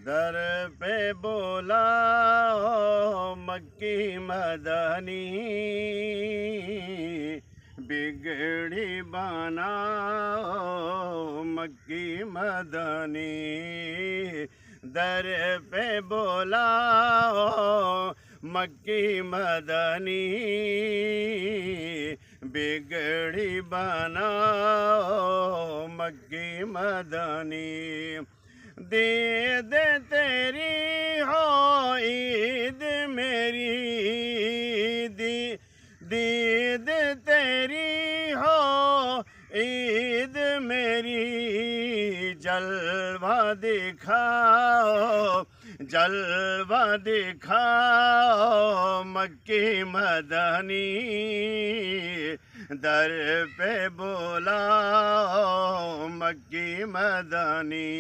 در پہ بولا مکی مدنی بگڑی بنا مکی مدنی در پہ بولا مکی مدنی بگڑی بنا مکی مدنی دید تیری ہو عید میری دید تیری ہو عید میری جلوہ دکھاؤ مکی مدنی در پہ بولا مکی مدنی